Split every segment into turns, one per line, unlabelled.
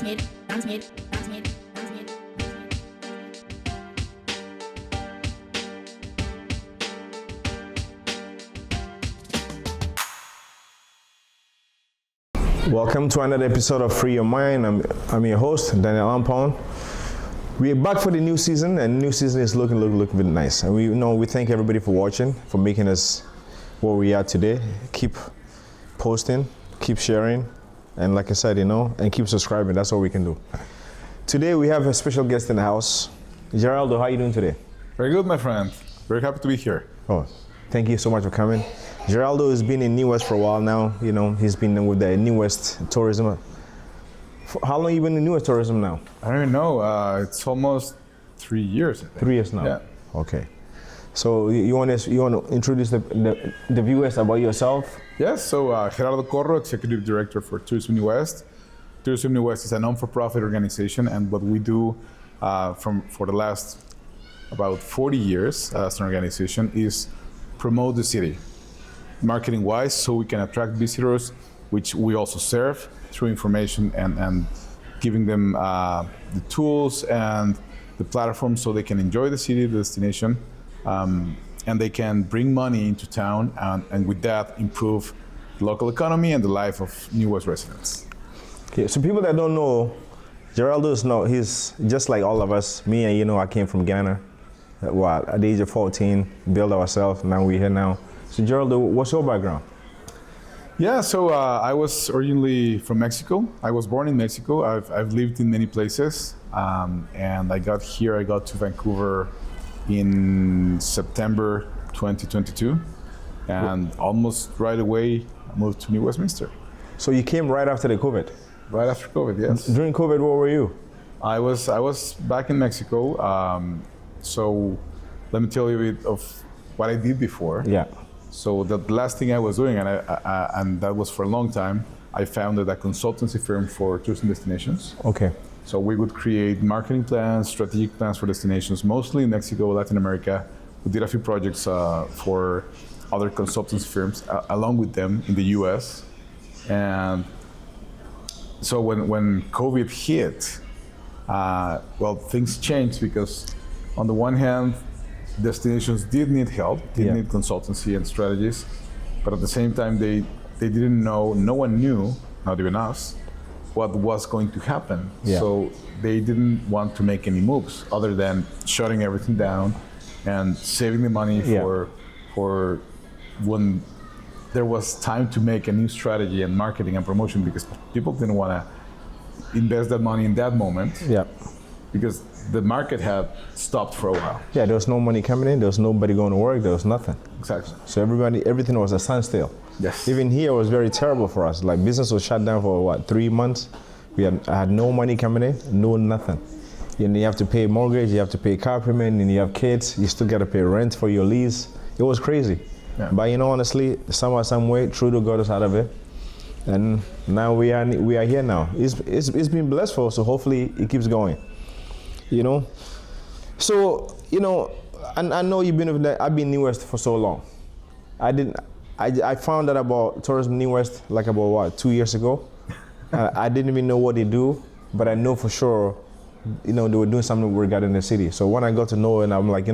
Welcome to another episode of Free Your Mind. I'm your host, Daniel Ampon. We're back for the new season, and the new season is looking really nice. And we thank everybody for watching, for making us where we are today. Keep posting, keep sharing, and like I said, and keep subscribing. That's all we can do. Today we have a special guest in the house. Geraldo, how are you doing today?
Very good, my friend. Very happy to be here.
Oh, thank you so much for coming. Geraldo has been in New West for a while now. He's been with the New West tourism. How long have you been in New West tourism now?
I don't even know. It's almost 3 years. I think.
3 years now.
Yeah.
Okay. So you want to introduce the viewers about yourself?
Yes. So Gerardo, Executive Director for Tourism New West. Tourism New West is a non-for-profit organization, and what we do for the last about 40 years as an organization is promote the city, marketing-wise, so we can attract visitors, which we also serve through information and giving them the tools and the platform so they can enjoy the city, the destination, and they can bring money into town and with that improve the local economy and the life of New West residents.
Okay, so people that don't know, Geraldo he's just like all of us. Me and I came from Ghana at the age of 14, built ourselves, now we're here now. So Geraldo, what's your background?
Yeah, so I was originally from Mexico. I was born in Mexico. I've lived in many places, and I got to Vancouver in September 2022, and almost right away I moved to New Westminster.
So you came right after the COVID?
Right after COVID, yes.
During COVID, where were you?
I was back in Mexico. So let me tell you a bit of what I did before.
Yeah.
So the last thing I was doing, and that was for a long time, I founded a consultancy firm for tourism destinations.
Okay.
So we would create marketing plans, strategic plans for destinations, mostly in Mexico, Latin America. We did a few projects for other consultancy firms along with them in the US. And so when COVID hit, things changed because on the one hand, destinations did need help, need consultancy and strategies, but at the same time they didn't know, no one knew, not even us, what was going to happen.
Yeah.
So they didn't want to make any moves other than shutting everything down and saving the money for when there was time to make a new strategy and marketing and promotion, because people didn't want to invest that money in that moment.
Yeah.
Because the market had stopped for a while.
Yeah, there was no money coming in, there was nobody going to work, there was nothing.
Exactly.
So everything was a standstill.
Yes.
Even here it was very terrible for us. Like business was shut down for 3 months. I had no money coming in, no nothing. You have to pay mortgage, you have to pay car payment, and you have kids, you still got to pay rent for your lease. It was crazy. Yeah. But honestly, somehow, some way, Trudeau got us out of it. And now we are here now. It's been blessed for us, so hopefully it keeps going. So I know you've been with that. I've been in New West for so long. I found out about tourism New West like about 2 years ago. I didn't even know what they do, but I know for sure they were doing something regarding the city. So when I got to know it, I'm like,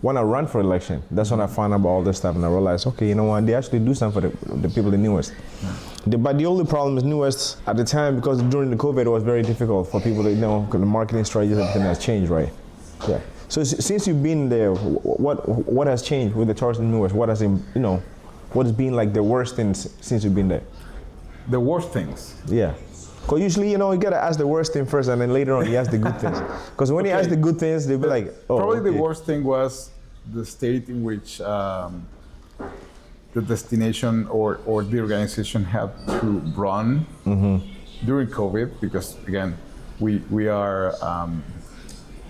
when I ran for election, that's when I found out about all this stuff, and I realized, okay, they actually do something for the people in New West. Yeah. But the only problem is New West at the time, because during the COVID, it was very difficult for people to, because the marketing strategies, everything has changed, right? Yeah. So since you've been there, what has changed with the tourism in New West? What has what has been like the worst things since you've been there?
The worst things?
Yeah. Because usually, you gotta ask the worst thing first, and then later on you ask the good things. Because when you ask the good things, they'll be like, oh.
Probably the worst thing was the state in which the destination or the organization had to run during COVID, because again, we are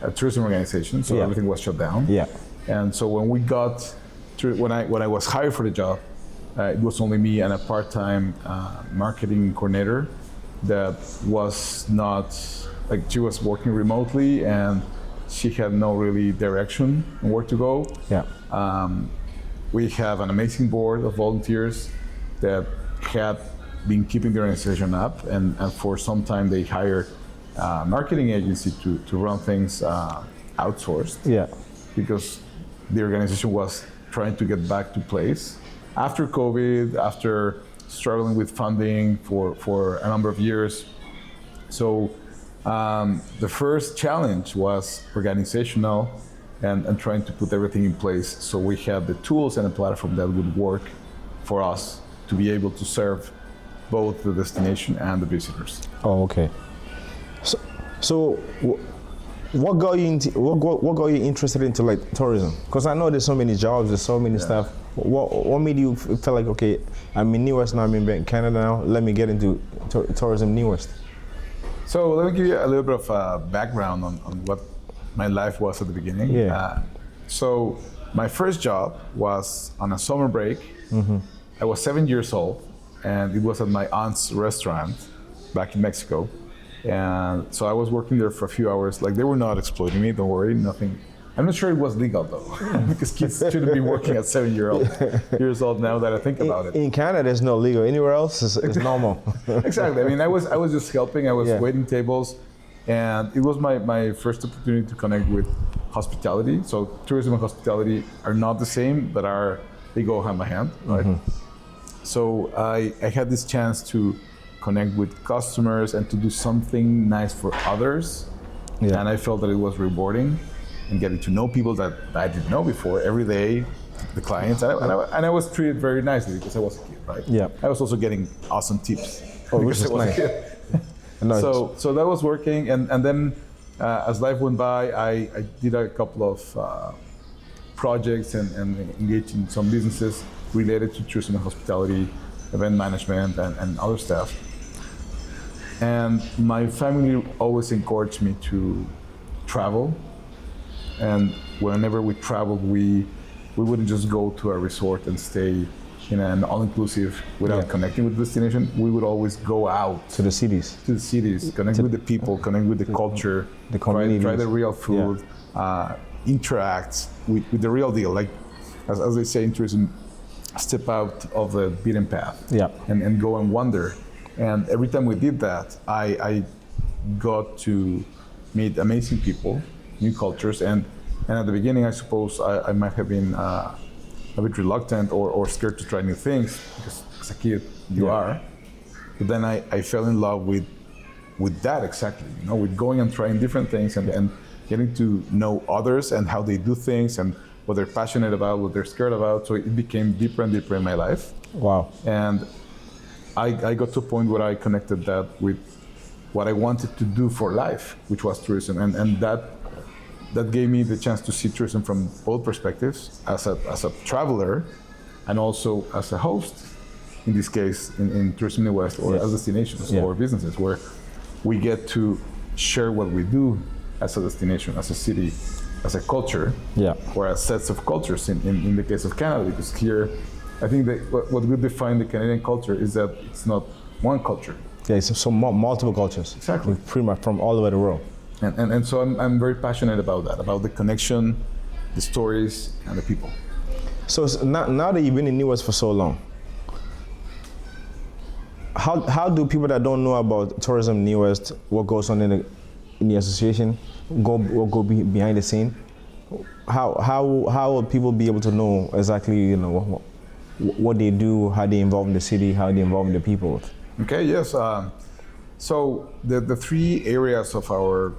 a tourism organization, so everything was shut down.
Yeah.
And so when we got to, when I was hired for the job, it was only me and a part-time marketing coordinator that was not, like, she was working remotely and she had no really direction on where to go.
Yeah.
We have an amazing board of volunteers that had been keeping the organization up, and for some time they hired a marketing agency to run things outsourced.
Yeah.
Because the organization was trying to get back to place after COVID, after struggling with funding for a number of years. So the first challenge was organizational and trying to put everything in place so we had the tools and a platform that would work for us to be able to serve both the destination and the visitors.
Oh, okay. So what got you interested into like tourism? Because I know there's so many jobs, there's so many stuff. What made you feel like, okay, I'm in New West now, I'm in Canada now, let me get into tourism New West?
So let me give you a little bit of background on what my life was at the beginning.
Yeah.
So my first job was on a summer break. Mm-hmm. I was 7 years old, and it was at my aunt's restaurant back in Mexico. And so I was working there for a few hours. Like, they were not exploiting me, don't worry, nothing. I'm not sure it was legal though, because kids shouldn't be working at 7 years old now that I think about it.
In Canada, it's not legal. Anywhere else, it's normal.
Exactly. I mean, I was just helping. I was waiting tables, and it was my first opportunity to connect with hospitality. So tourism and hospitality are not the same, but they go hand by hand, right? Mm-hmm. So I had this chance to connect with customers and to do something nice for others. Yeah. And I felt that it was rewarding, and getting to know people that I didn't know before every day, the clients. And I was treated very nicely because I was a kid, right?
Yeah.
I was also getting awesome tips.
Oh, which is nice.
So that was working, and then as life went by, I did a couple of projects and engaged in some businesses related to tourism and hospitality, event management, and other stuff. And my family always encouraged me to travel. And whenever we traveled, we wouldn't just go to a resort and stay in an all-inclusive without connecting with the destination. We would always go out
to the cities.
Connect with the people, connect with the culture, try the real food, interact with the real deal. Like, as they say in tourism, step out of the beaten path and go and wander. And every time we did that, I got to meet amazing people, new cultures, and at the beginning, I suppose I might have been a bit reluctant or scared to try new things, because as a kid you are. But then I fell in love with that exactly, with going and trying different things and getting to know others and how they do things and what they're passionate about, what they're scared about. So it became deeper and deeper in my life.
Wow.
And I got to a point where I connected that with what I wanted to do for life, which was tourism. And that gave me the chance to see tourism from both perspectives, as a traveler and also as a host, in this case, in Tourism New West, or as destinations or businesses, where we get to share what we do as a destination, as a city, as a culture, or as sets of cultures in the case of Canada, because here, I think that what would define the Canadian culture is that it's not one culture.
Yeah, it's so multiple cultures.
Exactly.
Pretty much from all over the world.
And so I'm very passionate about that, about the connection, the stories, and the people.
So now that you've been in New West for so long, how do people that don't know about tourism New West, what goes on in the association, go behind the scene? How will people be able to know exactly what they do, how they involve in the city, how they involve in the people?
Okay. Yes. So the three areas of our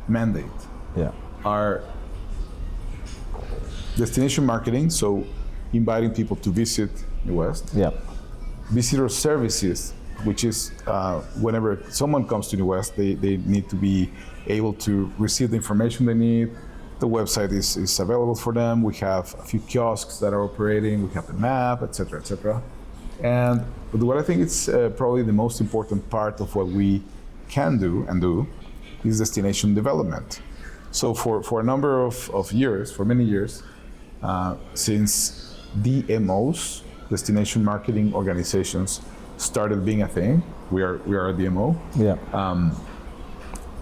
mandate are destination marketing, so inviting people to visit the West. Visitor services, which is whenever someone comes to the West, they need to be able to receive the information they need. The website is available for them. We have a few kiosks that are operating. We have the map, etc., etc. And what I think is probably the most important part of what we can do is destination development. So for a number of years, for many years, since DMOs, destination marketing organizations, started being a thing, we are a DMO.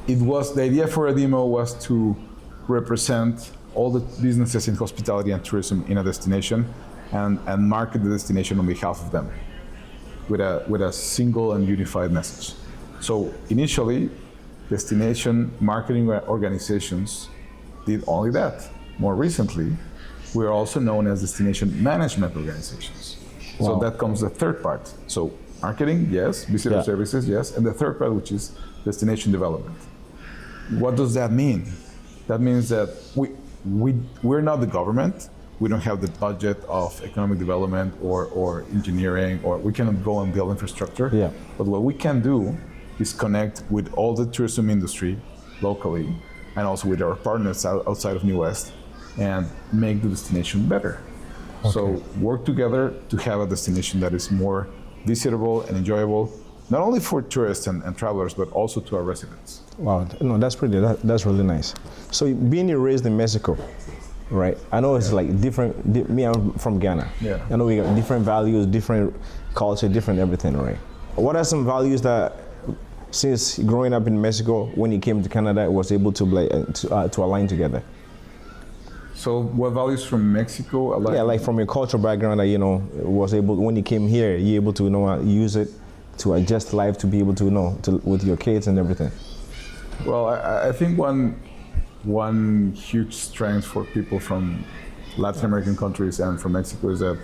The idea for a DMO was to represent all the businesses in hospitality and tourism in a destination and market the destination on behalf of them. with a single and unified message. So initially, destination marketing organizations did only that. More recently, we are also known as destination management organizations.
Wow.
So that comes the third part. So marketing, yes. Visitor services, yes. And the third part, which is destination development. What does that mean? That means that we're not the government. We don't have the budget of economic development or engineering, or we cannot go and build infrastructure.
Yeah.
But what we can do is connect with all the tourism industry locally and also with our partners outside of New West and make the destination better. Okay. So work together to have a destination that is more visitable and enjoyable, not only for tourists and travelers, but also to our residents.
Wow, no, that's that's really nice. So being raised in Mexico, right? I know it's like different. Me, I'm from Ghana.
Yeah.
I know we got different values, different culture, different everything, right? What are some values that, since growing up in Mexico, when you came to Canada, was able to align together?
So what values from Mexico align?
Yeah, like from your cultural background that was able, when you came here, you able to use it to adjust life, to be able to with your kids and everything.
Well, I think one huge strength for people from Latin American countries and from Mexico is that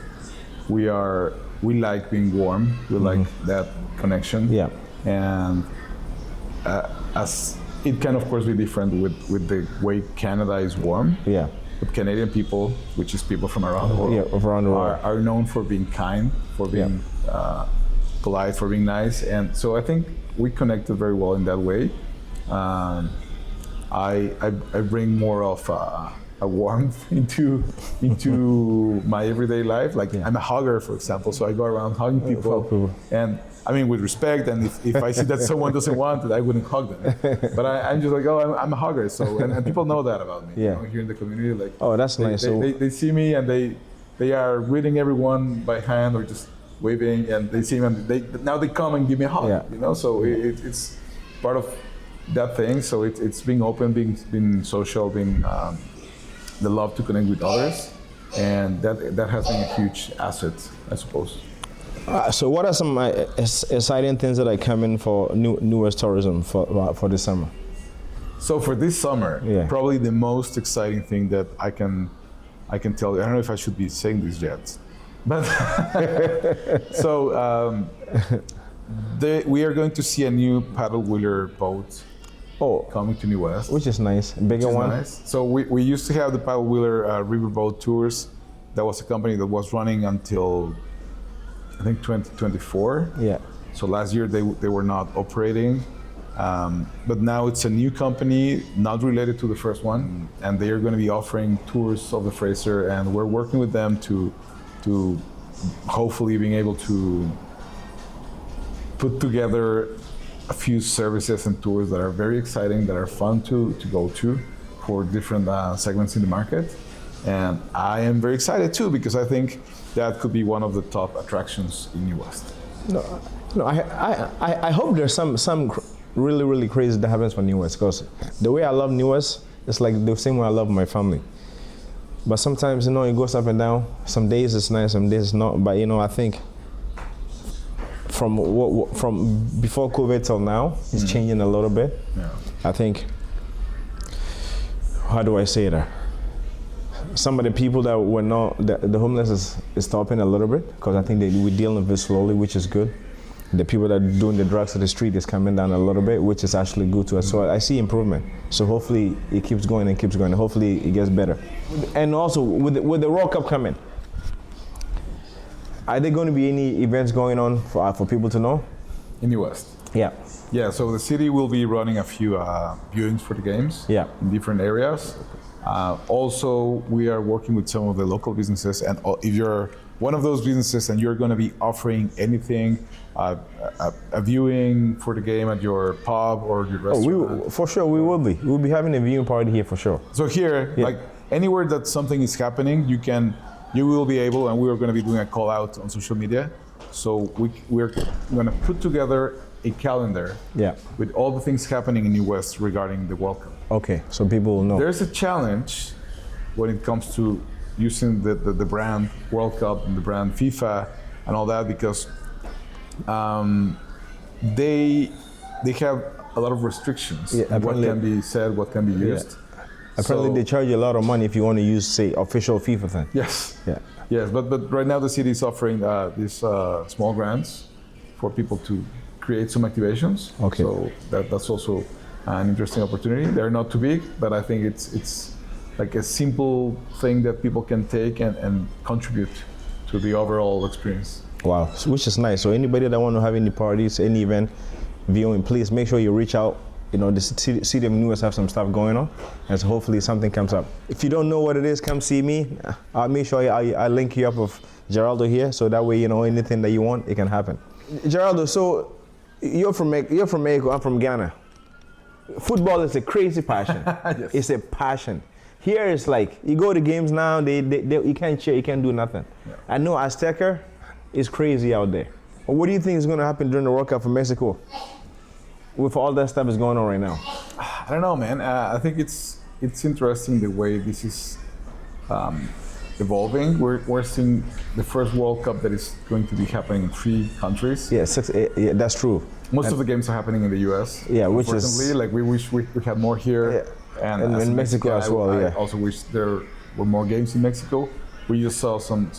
we like being warm. We like that connection.
Yeah.
And as it can of course be different with the way Canada is warm.
Yeah.
But Canadian people, which is people from around the world,
around the world,
are known for being kind, for being polite, for being nice, and so I think we connected very well in that way. I bring more of a warmth into my everyday life. Like I'm a hugger, for example, so I go around hugging people, and I mean with respect. And if I see that someone doesn't want it, I wouldn't hug them. But I'm just like, oh, I'm a hugger. So and people know that about me.
Yeah.
Here in the community, like
oh, that's nice.
They see me and they are greeting everyone by hand or just waving, and they see me and now they come and give me a hug.
Yeah.
So it's part of that thing. So it's being open, being social, being the love to connect with others, and that has been a huge asset, I suppose.
So what are some exciting things that are coming for New West tourism for this summer?
So for this summer, probably the most exciting thing that I can tell you, I don't know if I should be saying this yet, but so we are going to see a new paddle wheeler boat coming to New West.
Which is nice, bigger one.
Nice. So we used to have the paddle wheeler riverboat tours. That was a company that was running until I think 2024.
Yeah.
So last year they were not operating, but now it's a new company, not related to the first one, and they are going to be offering tours of the Fraser, and we're working with them to hopefully being able to put together a few services and tours that are very exciting, that are fun to go to for different segments in the market. And I am very excited too, because I think that could be one of the top attractions in New West.
No, I hope there's some really, really crazy that happens for New West, because the way I love New West, it's like the same way I love my family. But sometimes, it goes up and down. Some days it's nice, some days it's not. But I think from before COVID till now, it's changing a little bit.
Yeah.
I think, how do I say that? Some of the people that were not, the homeless is stopping a little bit, because I think we're dealing with it slowly, which is good. The people that are doing the drugs on the street is coming down a little bit, which is actually good to us. So I see improvement. So hopefully it keeps going and keeps going. Hopefully it gets better. And also with the World Cup coming, are there going to be any events going on for people to know?
In New West?
Yeah.
Yeah, so the city will be running a few viewings for the games in different areas. Also, we are working with some of the local businesses, and if you're one of those businesses and you're going to be offering anything, a viewing for the game at your pub or your restaurant.
For sure, we will be. We'll be having a viewing party here for sure.
So here, like anywhere that something is happening, you will be able, and we are going to be doing a call out on social media. So we're going to put together a calendar with all the things happening in New West regarding the World Cup.
Okay, so people will know.
There's a challenge when it comes to using the brand World Cup and the brand FIFA and all that, because they have a lot of restrictions.
Yeah,
on what
apparently-
can be said, what can be used.
Apparently,
So-
they charge you a lot of money if you want to use, say, official FIFA thing.
Yes.
Yeah.
Yes, but right now the city is offering these small grants for people to create some activations.
Okay.
So that's also an interesting opportunity. They're not too big, but I think it's like a simple thing that people can take and contribute to the overall experience.
Wow, which is nice. So anybody that want to have any parties, any event, viewing, please make sure you reach out. You know, the city of New West have some stuff going on, and so hopefully something comes up. If you don't know what it is, come see me. I'll make sure I link you up with Geraldo here, so that way you know anything that you want, it can happen. Geraldo, so you're from Mexico, I'm from Ghana. Football is a crazy passion.
Yes.
It's a passion. Here it's like you go to games now, you can't cheer, you can't do nothing.
Yeah.
I know Azteca is crazy out there. But what do you think is going to happen during the World Cup for Mexico? With all that stuff is going on right now.
I don't know, man. I think it's interesting the way this is evolving. We're seeing the first World Cup that is going to be happening in 3 countries.
Yeah, yeah, that's true.
Most of the games are happening in the U.S.
Yeah, which is-
unfortunately, like we wish we had more here.
Yeah.
And
And
as
in
a
Mexico
Mexican,
as well,
I
yeah.
also wish there were more games in Mexico. We just saw some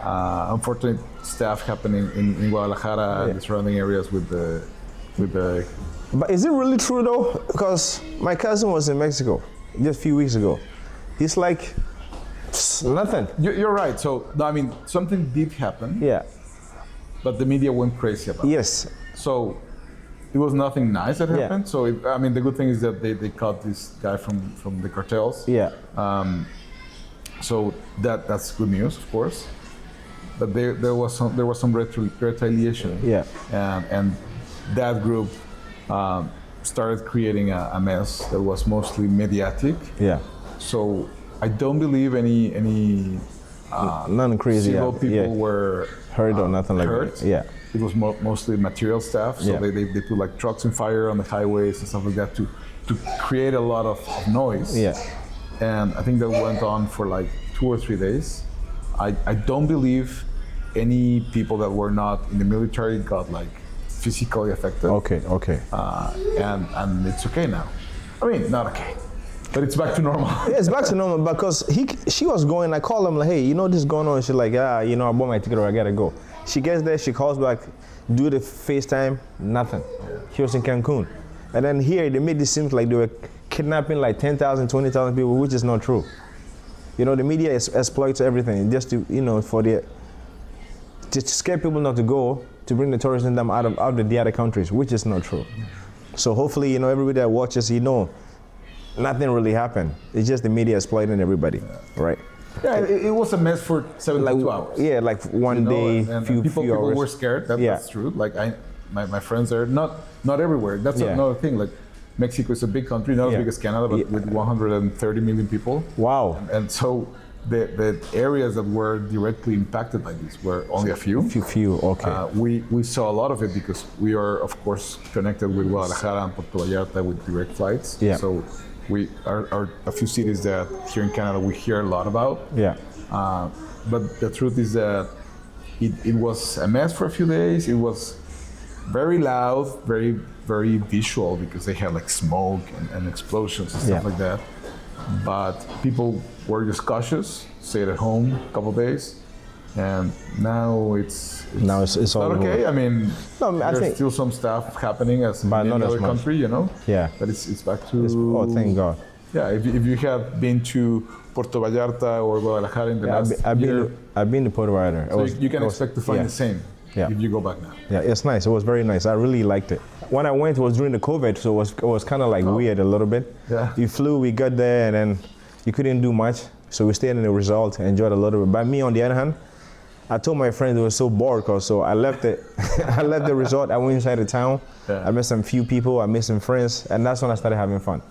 unfortunate stuff happening in Guadalajara and the surrounding areas with the.
But is it really true though? Because my cousin was in Mexico just a few weeks ago. He's like, nothing.
You're right. So no, I mean, something did happen,
Yeah.
but the media went crazy about it.
Yes.
So it was nothing nice that
Yeah.
happened. So I mean, the good thing is that they caught this guy from the cartels.
Yeah.
So that's good news, of course. But there was some retaliation.
Yeah.
And that group started creating a mess that was mostly mediatic.
Yeah.
So I don't believe any
Nothing crazy.
civil people
yeah.
were
Hurt or nothing like
hurt.
that. Yeah.
It was mostly material stuff. So
Yeah.
they put like trucks in fire on the highways and stuff like that to create a lot of noise.
Yeah.
And I think that went on for like 2 or 3 days. I don't believe any people that were not in the military got like physically affected.
Okay. Okay.
And it's okay now. I mean, not okay, but it's back to normal.
Yeah, it's back to normal because she was going. I called him like, hey, you know this is going on. She's like, you know, I bought my ticket or I gotta go. She gets there, she calls back, do the FaceTime, nothing. She was in Cancun, and then here they made it seem like they were kidnapping like 10,000, 20,000 people, which is not true. You know, the media exploits everything just to, you know, to scare people not to go, to bring the tourists in them out of the other countries, which is not true. So hopefully, you know, everybody that watches, you know, nothing really happened. It's just the media exploiting everybody, right?
Yeah, it was a mess for 72 hours.
Yeah, like one day,
and
few
people
hours.
were scared.
Yeah.
That's true. Like my friends are not everywhere. That's
Yeah.
another thing. Like Mexico is a big country, not
Yeah.
as big as Canada, but
Yeah.
with 130 million people.
Wow.
And so the areas that were directly impacted by this were only a few.
Few, okay.
We saw a lot of it because we are, of course, connected with Guadalajara and Puerto Vallarta with direct flights.
Yeah.
So we are a few cities that here in Canada we hear a lot about.
Yeah.
But the truth is that it was a mess for a few days. It was very loud, very, very visual because they had like smoke and explosions and stuff
Yeah.
like that. But people were just cautious, stayed at home a couple of days, and now it's
all
not okay.
over.
I mean,
No, I
there's
think-
still some stuff happening as in
But
any
not as
other
much.
country, you know.
Yeah.
But it's back to.
Oh, thank God.
Yeah, if you have been to Puerto Vallarta or Guadalajara in the last year,
I've been to Puerto Vallarta.
so you can expect to find
yeah.
the same
Yeah.
if you go back now.
Yeah, it's nice. It was very nice. I really liked it. When I went, it was during the COVID, so it was kind of like weird a little bit.
Yeah.
We flew, we got there, and then you couldn't do much, so we stayed in the resort, enjoyed a little bit. But me, on the other hand, I told my friends they were so bored, so I left it. I left the resort. I went inside the town.
Yeah.
I met some few people. I met some friends, and that's when I started having fun.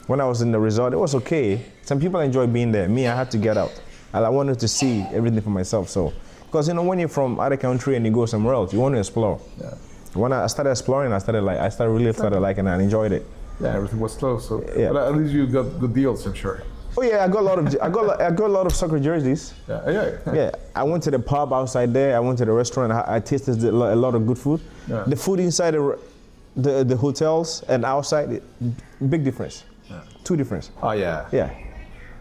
When I was in the resort, it was okay. Some people enjoyed being there. Me, I had to get out. And I wanted to see everything for myself. So, because you know, when you're from other country and you go somewhere else, you want to explore.
Yeah.
When I started exploring, I started really started liking it and enjoyed it.
Yeah, everything was closed. So
Yeah.
but at least you got good deals, I'm sure.
Oh yeah, I got a lot of soccer jerseys.
Yeah.
Yeah, I went to the pub outside there. I went to the restaurant. I tasted a lot of good food.
Yeah.
The food inside the hotels and outside, big difference.
Yeah.
Two difference.
Oh yeah.
Yeah.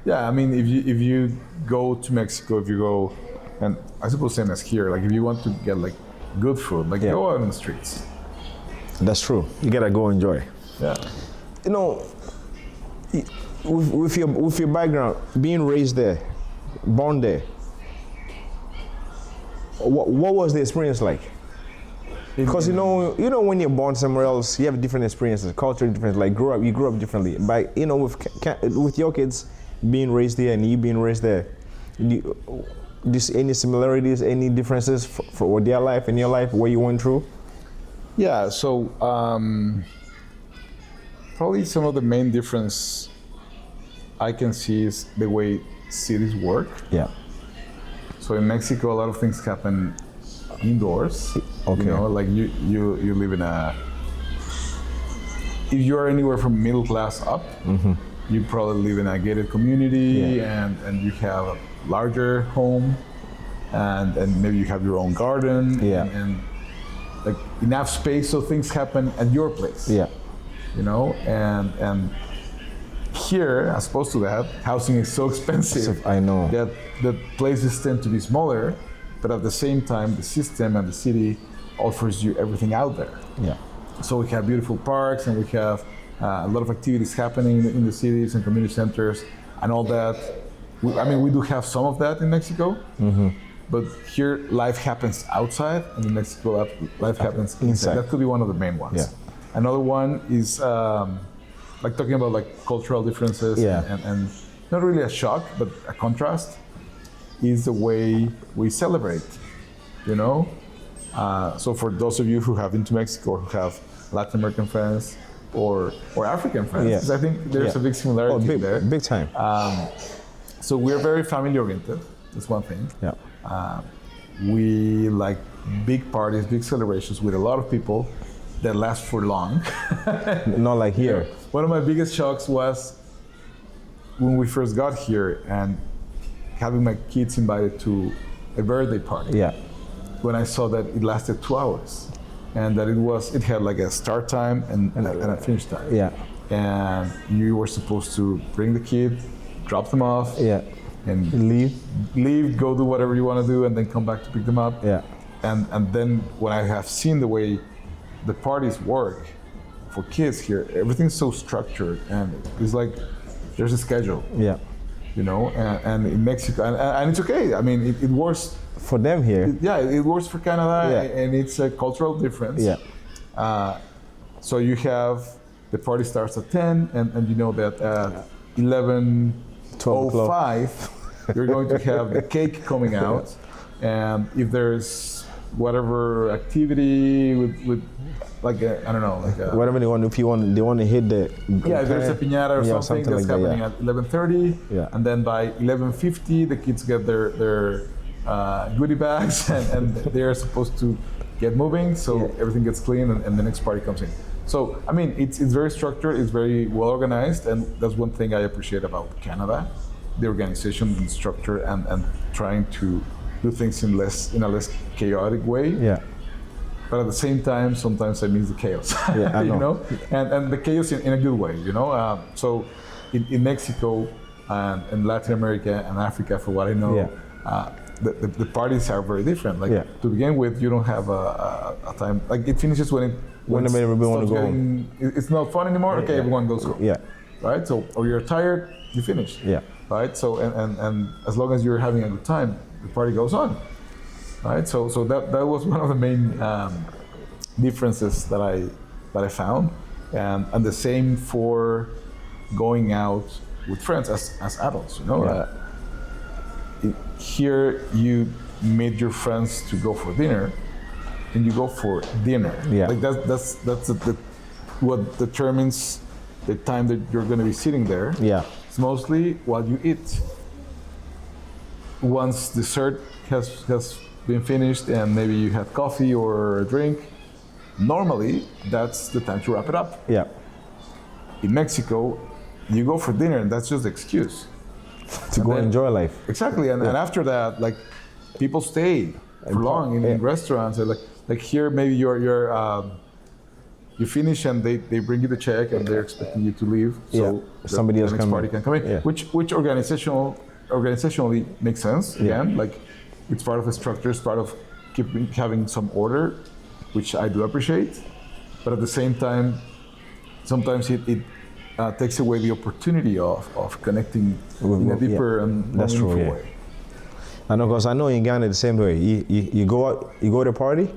Yeah, I mean, if you go to Mexico, if you go, and I suppose same as here, like if you want to get like good food, like
Yeah.
go out on the streets.
That's true. You gotta go enjoy.
Yeah.
You know, with your background, being raised there, born there, what was the experience like? Because you know when you're born somewhere else, you have different experiences, cultural difference. Like you grew up differently. But you know, with your kids being raised there and you being raised there, any similarities, any differences for their life and your life, what you went through?
Yeah. So probably some of the main difference I can see is the way cities work.
Yeah.
So in Mexico, a lot of things happen indoors.
Okay.
You know, like you live in a. If you're anywhere from middle class up, you probably live in a gated community, and you have a larger home, and maybe you have your own garden, and like enough space so things happen at your place.
Yeah.
You know, and here, as opposed to that, housing is so expensive.
I know.
That the places tend to be smaller, but at the same time, the system and the city offers you everything out there.
Yeah.
So we have beautiful parks, and we have a lot of activities happening in the cities and community centers, and all that. We do have some of that in Mexico, but here life happens outside, and in Mexico life happens inside. That could be one of the main ones.
Yeah.
Another one is like talking about like cultural differences, and not really a shock, but a contrast is the way we celebrate, you know? So for those of you who have been to Mexico or who have Latin American friends or African friends, because I think there's a big similarity there.
Big time.
So we're very family oriented, that's one thing.
Yeah.
We like big parties, big celebrations with a lot of people that last for long.
Not like here.
One of my biggest shocks was when we first got here and having my kids invited to a birthday party.
Yeah.
When I saw that it lasted 2 hours, and that it had like a start time and a finish time.
Yeah.
And you were supposed to bring the kid, drop them off, and leave, go do whatever you want to do, and then come back to pick them up.
Yeah.
And then when I have seen the way the parties work for kids here, everything's so structured, and it's like there's a schedule.
Yeah.
You know, and in Mexico, and it's okay. I mean, it works
for them here.
It works for Canada, and it's a cultural difference.
Yeah.
So you have the party starts at 10, and you know that at 11:05 you're going to have the cake coming out, and if there's whatever activity with like I don't know, like
whatever they want. If they want to hit the
if there's a piñata or something that's like happening at 11:30, and then by 11:50 the kids get their goodie bags, and they're supposed to get moving, so everything gets clean, and the next party comes in. So I mean, it's very structured, it's very well organized, and that's one thing I appreciate about Canada, the organization and structure, and trying to do things in a less chaotic way.
Yeah.
But at the same time, sometimes I miss the chaos.
Yeah, I know.
You know, and the chaos in a good way. You know, so in Mexico and Latin America and Africa, for what I know, the parties are very different. Like to begin with, you don't have a time. Like it finishes when
everybody want to go home.
It's not fun anymore. Okay, everyone goes home.
Yeah.
Right. So or you're tired, you finish.
Yeah.
Right. So and as long as you're having a good time, the party goes on. Right. So that was one of the main differences that I found, and the same for going out with friends as adults. You know. Here you meet your friends to go for dinner, and you go for dinner.
Yeah.
Like that's what determines the time that you're going to be sitting there.
Yeah.
It's mostly what you eat. Once dessert has been finished and maybe you had coffee or a drink, normally that's the time to wrap it up.
Yeah.
In Mexico, you go for dinner and that's just the excuse.
to go enjoy life.
Exactly, and after that, like people stay for long in restaurants. And like here, maybe you finish and they bring you the check and they're expecting you to leave. So
somebody else
the next party can come in, which organizationally makes sense. Again, like it's part of the structure, it's part of having some order, which I do appreciate. But at the same time, sometimes it takes away the opportunity of connecting in a deeper and more meaningful way.
I know, because I know in Ghana the same way. You go out, you go to a party,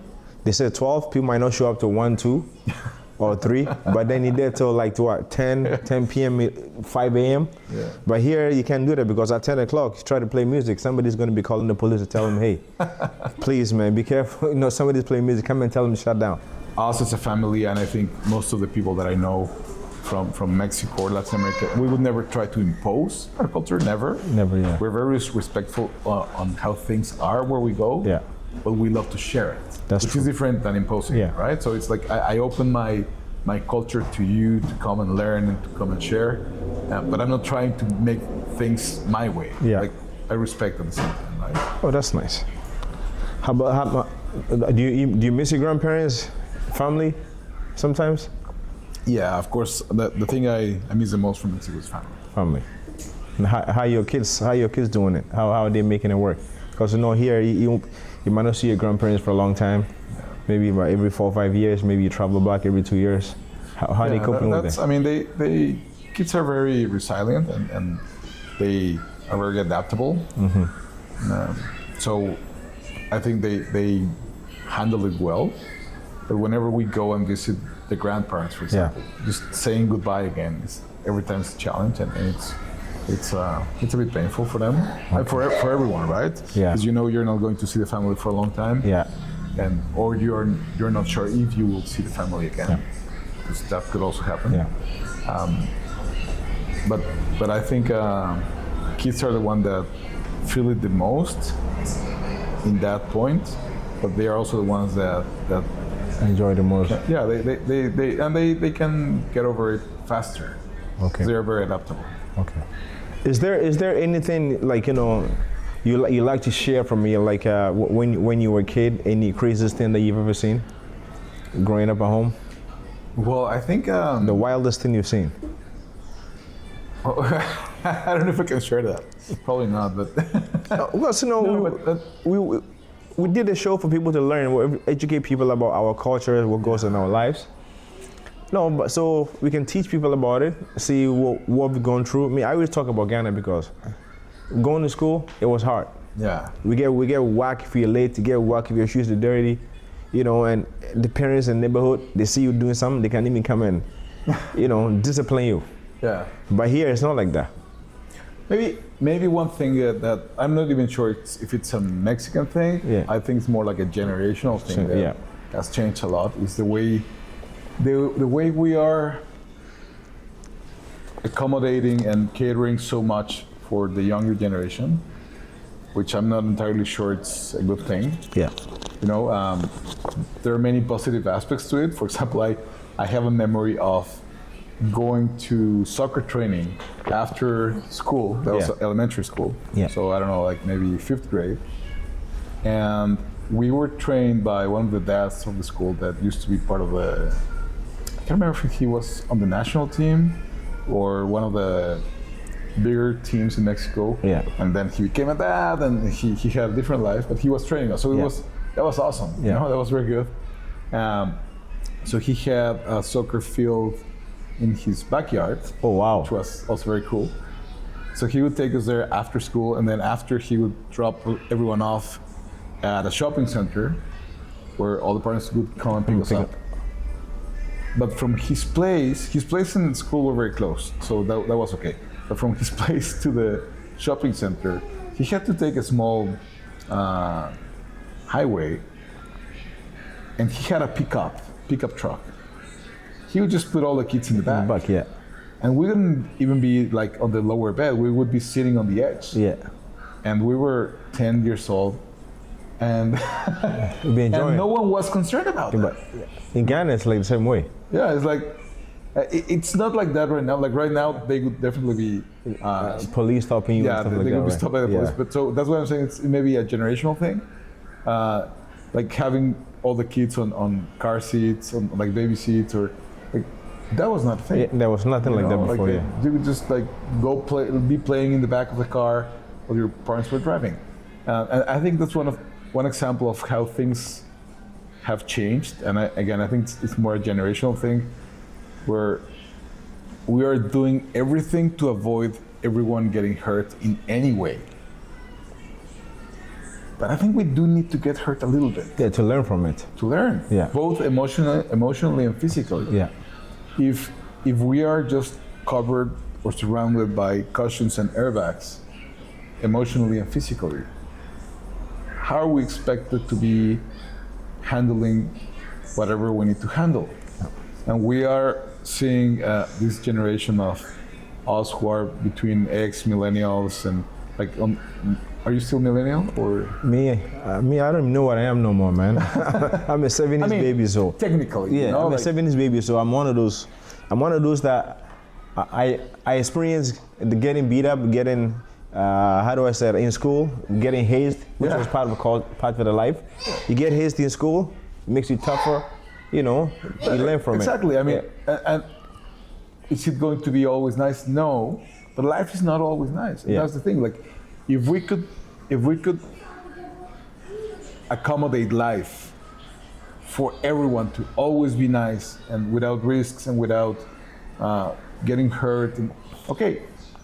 they say 12, people might not show up to 1, 2, or 3, but then you're there till like to what, 10 p.m., 5 a.m.
Yeah.
But here you can't do that, because at 10 o'clock, you try to play music, somebody's going to be calling the police to tell them, hey, please, man, be careful. You know, somebody's playing music, come and tell them to shut down.
Us as a family, and I think most of the people that I know from Mexico or Latin America, we would never try to impose our culture, never.
Never, yeah.
We're very respectful on how things are where we go, but we love to share it, which is different than imposing it, right? So it's like I open my culture to you to come and learn and to come and share, but I'm not trying to make things my way. Like I respect at the same time, right?
Oh, that's nice. How about do you miss your grandparents, family, sometimes?
Yeah, of course. The thing I miss the most from Mexico is family.
Family. And how your kids doing it? How are they making it work? Because you know here you might not see your grandparents for a long time. Maybe about every 4 or 5 years. Maybe you travel back every 2 years. How are they coping with it?
I mean, they kids are very resilient and they are very adaptable. So I think they handle it well. But whenever we go and visit the grandparents, for example, just saying goodbye again every time it's a challenge, and it's a bit painful for them, for everyone, right? Because you know you're not going to see the family for a long time, or you're not sure if you will see the family again, because that could also happen. But I think kids are the one that feel it the most in that point, but they are also the ones that
enjoy the most.
Yeah, they can get over it faster. Okay. They are very adaptable.
Okay. Is there anything like you like to share from me, like when you were a kid, any craziest thing that you've ever seen growing up at home?
Well, I think
the wildest thing you've seen.
I don't know if I can share that. Probably not, but
well, so we did a show for people to learn, educate people about our culture, what goes on in our lives. No, but so we can teach people about it, see what we've gone through. I mean, I always talk about Ghana because going to school, it was hard.
Yeah.
We get whacked if you're late, you get whacked if your shoes are dirty, and the parents in the neighborhood, they see you doing something, they can even come and, discipline you.
Yeah.
But here, it's not like that.
Maybe one thing that I'm not even sure if it's a Mexican thing. I think it's more like a generational thing that has changed a lot. Is the way we are accommodating and catering so much for the younger generation, which I'm not entirely sure it's a good thing.
Yeah.
There are many positive aspects to it. For example, I have a memory of going to soccer training after school. That was elementary school. So I don't know, like maybe 5th grade. And we were trained by one of the dads of the school that used to be part of I can't remember if he was on the national team or one of the bigger teams in Mexico. And then he became a dad and he had a different life, but he was training us. So that was awesome. That was very good. So he had a soccer field in his backyard.
Oh wow!
Which was also very cool. So he would take us there after school, and then after he would drop everyone off at a shopping center where all the parents would come and pick us up. But from his place and school were very close, so that was okay. But from his place to the shopping center, he had to take a small highway, and he had a pickup truck. He would just put all the kids in the back. And we wouldn't even be like on the lower bed. We would be sitting on the edge. And we were 10 years old, and and no one was concerned about it.
In Ghana, it's like the same way.
Yeah, it's like It's not like that right now. Like right now, they would definitely be.
Police stopping you.
Yeah,
and stuff
they
like
would be
that,
stopped by the
right?
police.
Yeah.
But so that's why I'm saying it's maybe a generational thing. Like having all the kids on car seats, on like baby seats, or like that was not a thing.
Yeah, there was nothing like that before.
Like,
Yeah.
you would just like be playing in the back of the car while your parents were driving. And I think that's one example of how things have changed. And I think it's more a generational thing, where we are doing everything to avoid everyone getting hurt in any way. But I think we do need to get hurt a little bit.
Yeah, to learn from it.
To learn,
Yeah.
both emotionally and physically.
Yeah.
If we are just covered or surrounded by cushions and airbags, emotionally and physically, how are we expected to be handling whatever we need to handle? And we are seeing this generation of us who are between X millennials and like, are you still millennial or?
Me, I don't even know what I am no more, man. I'm a 70s baby, so.
Technically,
Yeah,
you know,
I'm a 70s baby, so I'm one of those. I'm one of those that I experienced the getting beat up, getting how do I say it, in school, getting hazed, which
Yeah.
was part of the life. You get hazed in school, it makes you tougher. You know, you learn from
exactly.
it.
I mean, and is it going to be always nice? No, but life is not always nice. And
Yeah.
that's the thing. Like, if we could accommodate life for everyone to always be nice and without risks and without getting hurt, and okay,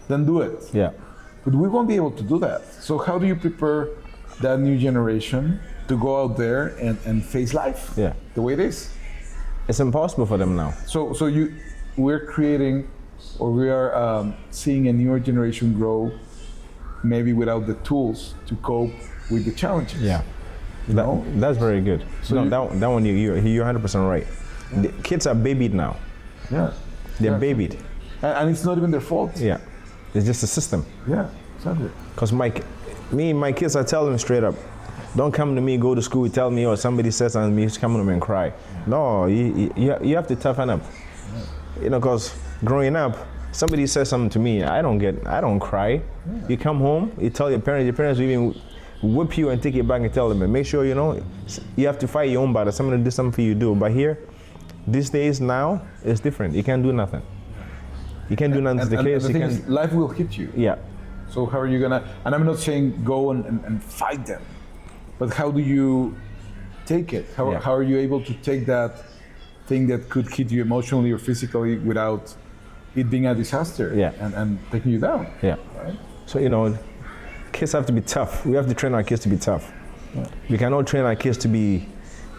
then do it.
Yeah.
But we won't be able to do that. So how do you prepare that new generation to go out there and face life
Yeah.
the way it is?
It's impossible for them now.
So we're creating, or we are seeing a newer generation grow, maybe without the tools to cope with the challenges.
Yeah.
No?
That's very good.
So
No,
you-
that one you're 100% right. The kids are babied now.
Yeah.
They're
Yeah.
babied.
And it's not even their fault.
Yeah. It's just a system.
Yeah, exactly.
Because my kids, I tell them straight up, don't come to me, go to school, tell me, or somebody says something to me, just come to me and cry. No, you have to toughen up. You know, because growing up, somebody says something to me, I don't cry. Yeah. You come home, you tell your parents will even whip you and take you back and tell them, and make sure, you know, you have to fight your own battle. Somebody do something for you, do. But here, these days now, it's different. You can't do nothing. You can't do nothing to the kids.
And the thing is, life will hit you.
Yeah.
So how are you gonna, and I'm not saying go and fight them, but how do you take it? How are you able to take that thing that could hit you emotionally or physically without it being a disaster and taking you down?
Yeah.
Right?
So, you know, kids have to be tough. We have to train our kids to be tough. Yeah. We cannot train our kids to be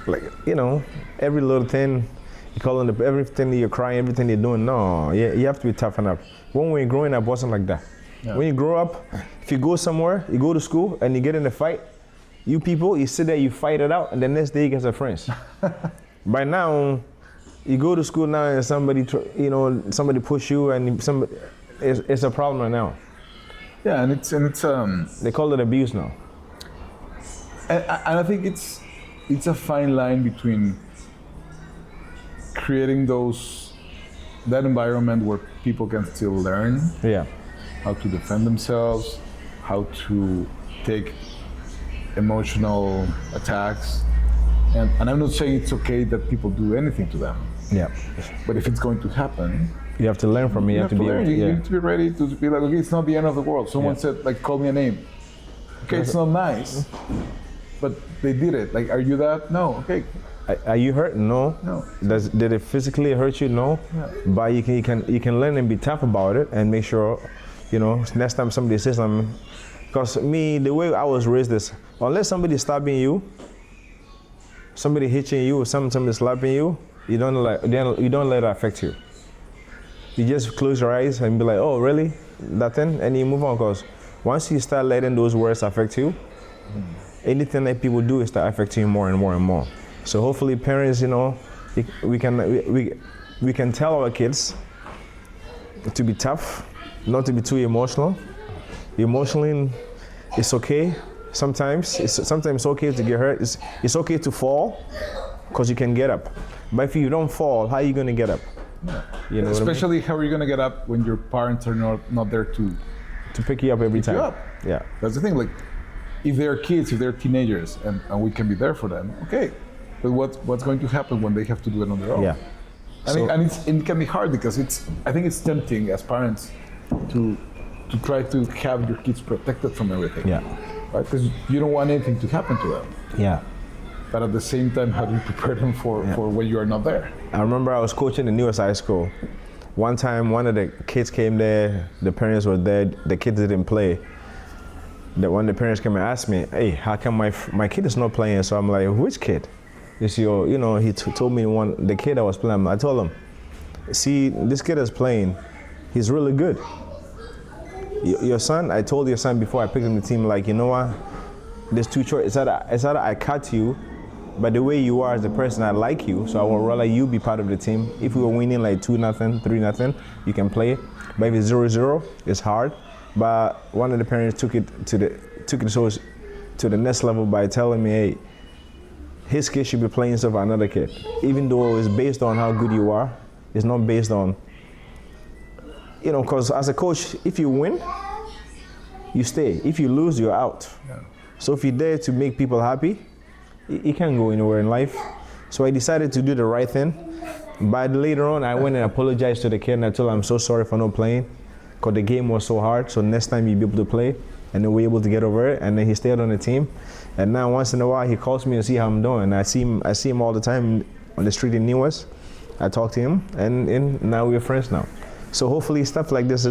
like, you know, every little thing, you call them everything you're crying, everything you're doing. No, you have to be tough enough. When we were growing up, it wasn't like that. Yeah. When you grow up, if you go somewhere, you go to school and you get in a fight, you people, you sit there, you fight it out, and the next day you get some friends. By now, you go to school now and somebody push you and it's a problem right now.
Yeah, and it's
they call it abuse now.
And I think it's a fine line between creating that environment where people can still learn how to defend themselves, how to take emotional attacks, and I'm not saying it's okay that people do anything to them.
Yeah.
But if it's going to happen,
you have to learn from it. You have to be
learn. You need to be ready to be like, okay, it's not the end of the world. Someone said, like, call me a name. Okay, it's not nice, but they did it. Like, are you that? No. Okay.
Are you hurt? No.
No.
Did it physically hurt you? No. Yeah. But you can learn and be tough about it and make sure, you know, next time somebody says something. Because the way I was raised is, unless somebody's stabbing you, somebody hitting you, or somebody slapping you, you don't let it affect you. You just close your eyes and be like, oh, really? That thing? And you move on, because once you start letting those words affect you, anything that people do is start affecting you more and more and more. So hopefully parents, you know, we can tell our kids to be tough, not to be too emotional. Emotionally, it's okay. Sometimes it's okay to get hurt. It's okay to fall, because you can get up. But if you don't fall, how are you going to get up? You know,
Especially how are you gonna get up when your parents are not there to
to pick you up every time.
you up?
Yeah.
That's the thing. Like, if they're kids, if they're teenagers, and we can be there for them, okay. But what's going to happen when they have to do it on their own?
Yeah.
And it can be hard because I think it's tempting as parents to try to have your kids protected from everything.
Yeah.
Right? Because you don't want anything to happen to them.
Yeah.
But at the same time, how do you prepare them for when you are not there?
I remember I was coaching the newest high school. One time, one of the kids came there. The parents were there. The kids didn't play. When the parents came and asked me, "Hey, how come my kid is not playing?" So I'm like, "Which kid?" It's your, he told me the kid that was playing. I told him, "See, this kid is playing. He's really good. Your son," I told your son before I picked him the team, like, you know what? There's two choices. It's either I cut you, but the way you are as a person, I like you, so I would rather you be part of the team. If we were winning like 2-0, 3-0, you can play. But if it's 0-0, it's hard." But one of the parents took it to the next level by telling me, "Hey, his kid should be playing stuff for another kid. Even though it's based on how good you are, it's not based on, because as a coach, if you win, you stay. If you lose, you're out."
Yeah.
So if you're there to make people happy, you can't go anywhere in life. So I decided to do the right thing. But later on, I went and apologized to the kid and I told him I'm so sorry for not playing because the game was so hard. So next time you'll be able to play. And then we were able to get over it. And then he stayed on the team. And now once in a while, he calls me and see how I'm doing. I see him all the time on the street in New West. I talk to him and now we're friends now. So hopefully stuff like this,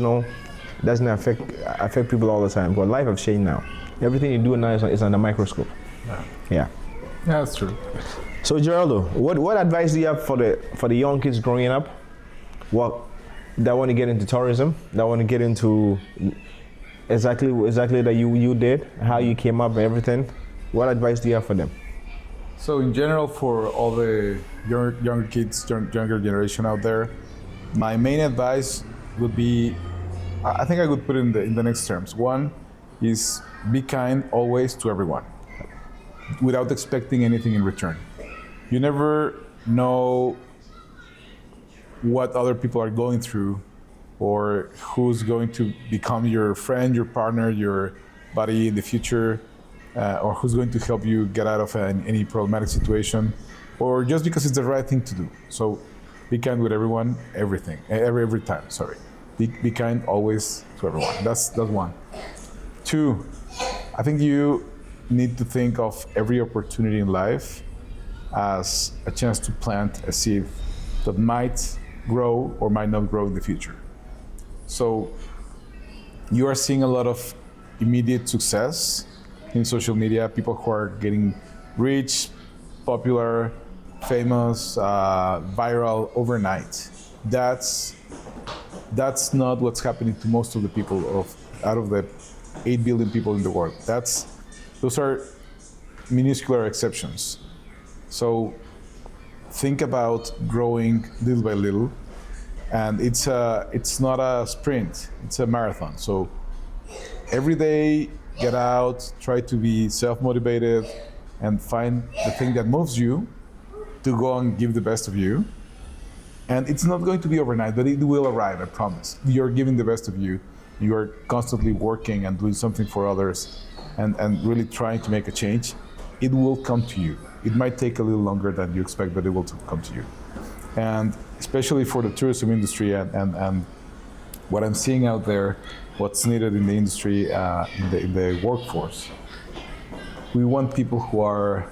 doesn't affect people all the time. But life has changed now. Everything you do now is under microscope.
Yeah.
Yeah.
Yeah, that's true.
So Geraldo, what advice do you have for the young kids growing up, that want to get into tourism, that want to get into exactly that you did, how you came up and everything? What advice do you have for them?
So in general, for all the younger kids, younger generation out there, my main advice would be, I think I would put it in the next terms. One is be kind always to everyone, without expecting anything in return. You never know what other people are going through or who's going to become your friend, your partner, your buddy in the future, or who's going to help you get out of any problematic situation, or just because it's the right thing to do. So be kind with everyone, every time, sorry. Be kind always to everyone. That's one. Two, I think you need to think of every opportunity in life as a chance to plant a seed that might grow or might not grow in the future. So you are seeing a lot of immediate success in social media, people who are getting rich, popular, famous, viral overnight. That's not what's happening to most of the people out of the 8 billion people in the world. Those are minuscule exceptions. So think about growing little by little, and it's not a sprint, it's a marathon. So every day, get out, try to be self-motivated, and find the thing that moves you to go and give the best of you. And it's not going to be overnight, but it will arrive, I promise. You're giving the best of you. You are constantly working and doing something for others and really trying to make a change. It will come to you. It might take a little longer than you expect, but it will come to you. And especially for the tourism industry and what I'm seeing out there, what's needed in the industry, in the workforce, we want people who are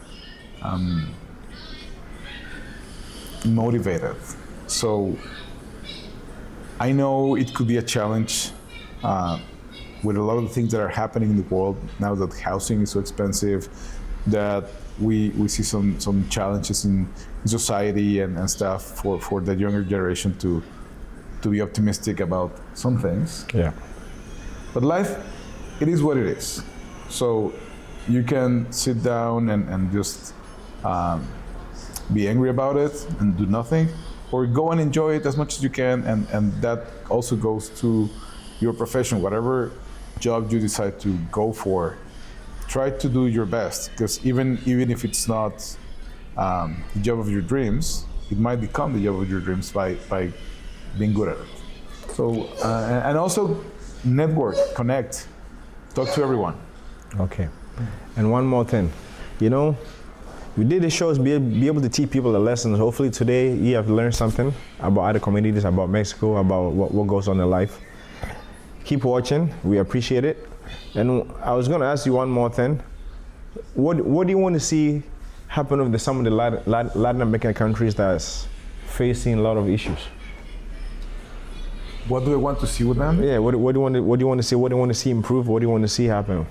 motivated. So I know it could be a challenge with a lot of the things that are happening in the world now that housing is so expensive, that we see some challenges in society and stuff for the younger generation to be optimistic about some things.
Yeah.
But life, it is what it is. So you can sit down and just be angry about it and do nothing, or go and enjoy it as much as you can, and that also goes to your profession, whatever job you decide to go for. Try to do your best, because even if it's not the job of your dreams, it might become the job of your dreams by being good at it. So, and also network, connect, talk to everyone.
Okay. And one more thing, you know, we did the shows be able to teach people a lesson. Hopefully today you have learned something about other communities, about Mexico, about what goes on in life. Keep watching. We appreciate it. And I was going to ask you one more thing. What do you want to see happen with some of the Latin American countries that's facing a lot of issues?
What do I want to see with them?
Yeah. What do you want to see? What do you want to see improve? What do you want to see happen?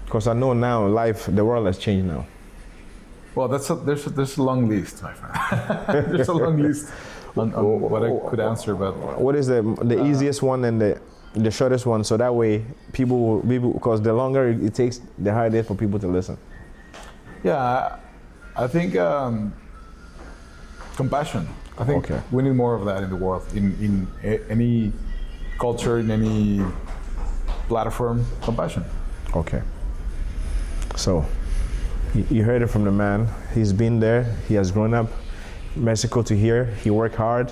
Because I know now the world has changed now.
Well, there's a long list, my friend. There's a long list on what I could answer, but
what is the easiest one and the shortest one? So that way people because the longer it takes, the harder it is for people to listen.
Yeah, I think compassion. I think we need more of that in the world, in any culture, in any platform. Compassion.
Okay. So. You heard it from the man. He's been there. He has grown up, Mexico to here. He worked hard,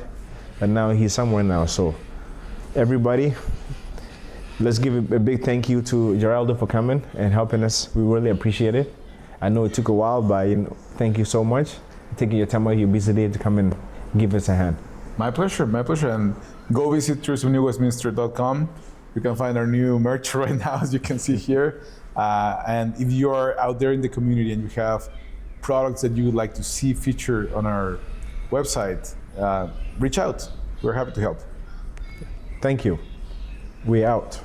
and now he's somewhere now. So, everybody, let's give a big thank you to Geraldo for coming and helping us. We really appreciate it. I know it took a while, but thank you so much. Taking your time out of your busy day to come and give us a hand.
My pleasure, my pleasure. And go visit tourismnewwestminster.com. You can find our new merch right now, as you can see here. And if you are out there in the community and you have products that you would like to see featured on our website, reach out. We're happy to help.
Thank you. We out.